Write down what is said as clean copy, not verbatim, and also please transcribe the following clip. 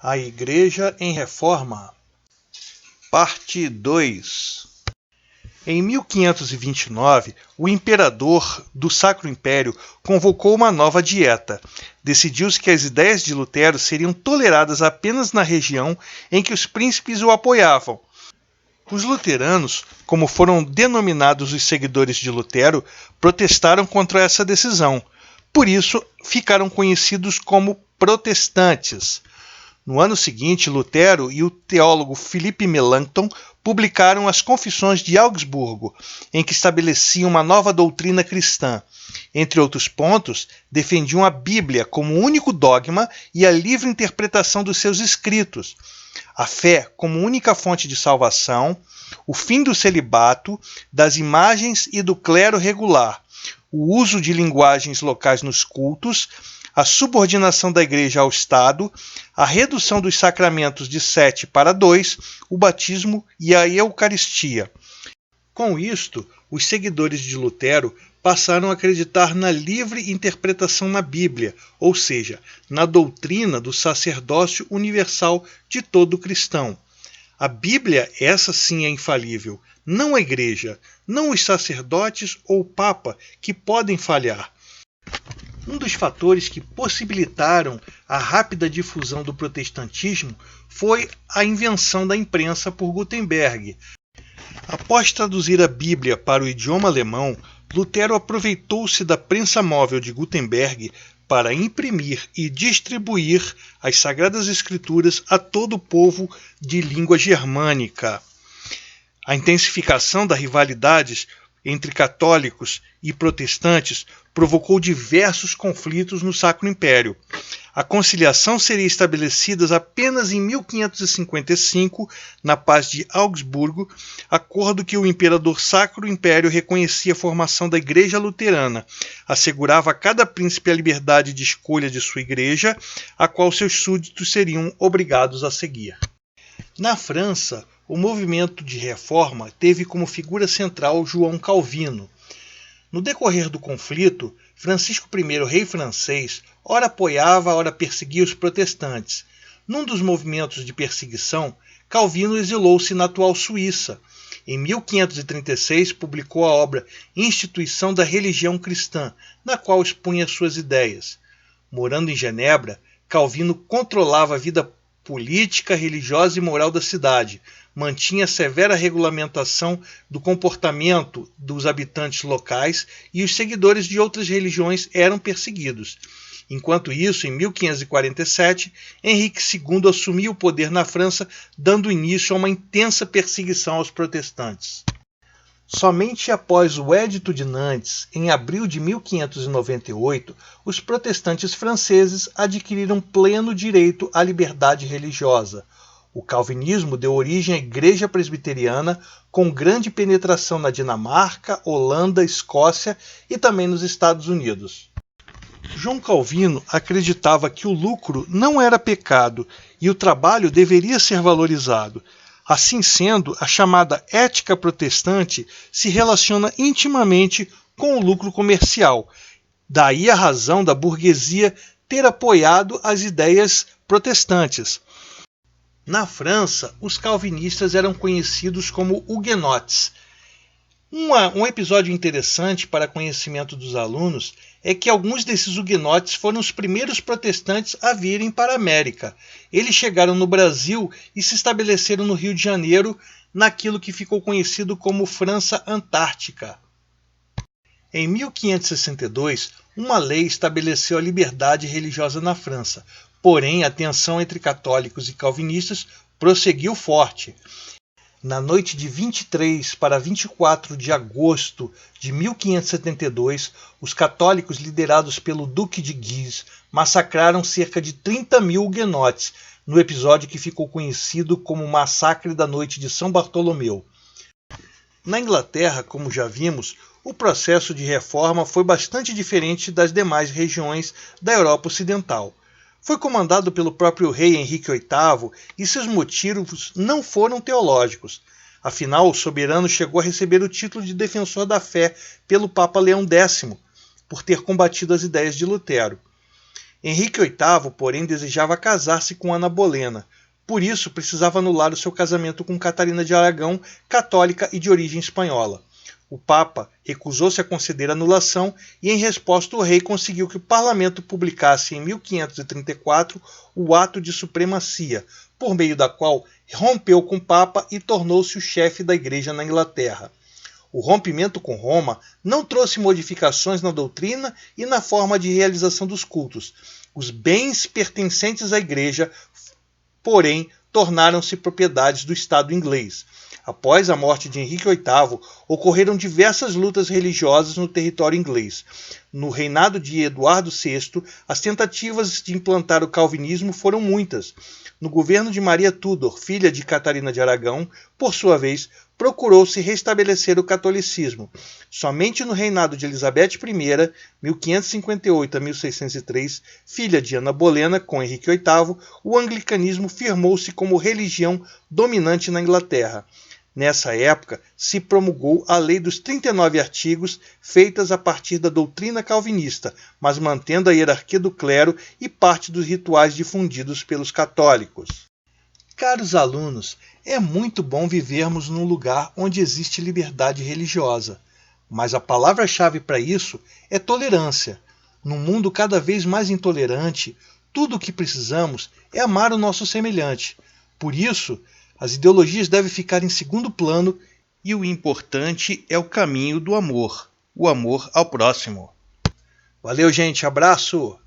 A Igreja em Reforma. Parte 2. Em 1529, o imperador do Sacro Império convocou uma nova dieta. Decidiu-se que as ideias de Lutero seriam toleradas apenas na região em que os príncipes o apoiavam. Os luteranos, como foram denominados os seguidores de Lutero, protestaram contra essa decisão. Por isso, ficaram conhecidos como protestantes. No ano seguinte, Lutero e o teólogo Philipp Melanchthon publicaram as Confissões de Augsburgo, em que estabeleciam uma nova doutrina cristã. Entre outros pontos, defendiam a Bíblia como único dogma e a livre interpretação dos seus escritos, a fé como única fonte de salvação, o fim do celibato, das imagens e do clero regular, o uso de linguagens locais nos cultos, a subordinação da Igreja ao Estado, a redução dos sacramentos de 7 para 2, o batismo e a Eucaristia. Com isto, os seguidores de Lutero passaram a acreditar na livre interpretação na Bíblia, ou seja, na doutrina do sacerdócio universal de todo cristão. A Bíblia, essa sim, é infalível, não a Igreja, não os sacerdotes ou o Papa, que podem falhar. Um dos fatores que possibilitaram a rápida difusão do protestantismo foi a invenção da imprensa por Gutenberg. Após traduzir a Bíblia para o idioma alemão, Lutero aproveitou-se da prensa móvel de Gutenberg para imprimir e distribuir as Sagradas Escrituras a todo o povo de língua germânica. A intensificação das rivalidades entre católicos e protestantes provocou diversos conflitos no Sacro Império. A conciliação seria estabelecida apenas em 1555, na Paz de Augsburgo, acordo que o imperador Sacro Império reconhecia a formação da Igreja Luterana, assegurava a cada príncipe a liberdade de escolha de sua igreja, a qual seus súditos seriam obrigados a seguir. Na França, o movimento de reforma teve como figura central João Calvino. No decorrer do conflito, Francisco I, rei francês, ora apoiava, ora perseguia os protestantes. Num dos movimentos de perseguição, Calvino exilou-se na atual Suíça. Em 1536, publicou a obra Instituição da Religião Cristã, na qual expunha suas ideias. Morando em Genebra, Calvino controlava a vida política, religiosa e moral da cidade, mantinha severa regulamentação do comportamento dos habitantes locais e os seguidores de outras religiões eram perseguidos. Enquanto isso, em 1547, Henrique II assumiu o poder na França, dando início a uma intensa perseguição aos protestantes. Somente após o Edito de Nantes, em abril de 1598, os protestantes franceses adquiriram pleno direito à liberdade religiosa. O calvinismo deu origem à Igreja Presbiteriana, com grande penetração na Dinamarca, Holanda, Escócia e também nos Estados Unidos. João Calvino acreditava que o lucro não era pecado e o trabalho deveria ser valorizado. Assim sendo, a chamada ética protestante se relaciona intimamente com o lucro comercial. Daí a razão da burguesia ter apoiado as ideias protestantes. Na França, os calvinistas eram conhecidos como huguenotes. Um episódio interessante para conhecimento dos alunos é que alguns desses huguenotes foram os primeiros protestantes a virem para a América. Eles chegaram no Brasil e se estabeleceram no Rio de Janeiro, naquilo que ficou conhecido como França Antártica. Em 1562, uma lei estabeleceu a liberdade religiosa na França, porém a tensão entre católicos e calvinistas prosseguiu forte. Na noite de 23 para 24 de agosto de 1572, os católicos liderados pelo Duque de Guise massacraram cerca de 30.000 huguenotes, no episódio que ficou conhecido como o Massacre da Noite de São Bartolomeu. Na Inglaterra, como já vimos, o processo de reforma foi bastante diferente das demais regiões da Europa Ocidental. Foi comandado pelo próprio rei Henrique VIII e seus motivos não foram teológicos. Afinal, o soberano chegou a receber o título de defensor da fé pelo Papa Leão X, por ter combatido as ideias de Lutero. Henrique VIII, porém, desejava casar-se com Ana Bolena. Por isso, precisava anular o seu casamento com Catarina de Aragão, católica e de origem espanhola. O Papa recusou-se a conceder a anulação e, em resposta, o rei conseguiu que o parlamento publicasse em 1534 o Ato de Supremacia, por meio da qual rompeu com o Papa e tornou-se o chefe da Igreja na Inglaterra. O rompimento com Roma não trouxe modificações na doutrina e na forma de realização dos cultos. Os bens pertencentes à Igreja, porém, tornaram-se propriedades do Estado inglês. Após a morte de Henrique VIII, ocorreram diversas lutas religiosas no território inglês. No reinado de Eduardo VI, as tentativas de implantar o calvinismo foram muitas. No governo de Maria Tudor, filha de Catarina de Aragão, por sua vez, procurou-se restabelecer o catolicismo. Somente no reinado de Elizabeth I, 1558 a 1603, filha de Ana Bolena com Henrique VIII, o anglicanismo firmou-se como religião dominante na Inglaterra. Nessa época, se promulgou a Lei dos 39 Artigos, feitas a partir da doutrina calvinista, mas mantendo a hierarquia do clero e parte dos rituais difundidos pelos católicos. Caros alunos, é muito bom vivermos num lugar onde existe liberdade religiosa, mas a palavra-chave para isso é tolerância. Num mundo cada vez mais intolerante, tudo o que precisamos é amar o nosso semelhante. Por isso, as ideologias devem ficar em segundo plano e o importante é o caminho do amor, o amor ao próximo. Valeu, gente, abraço!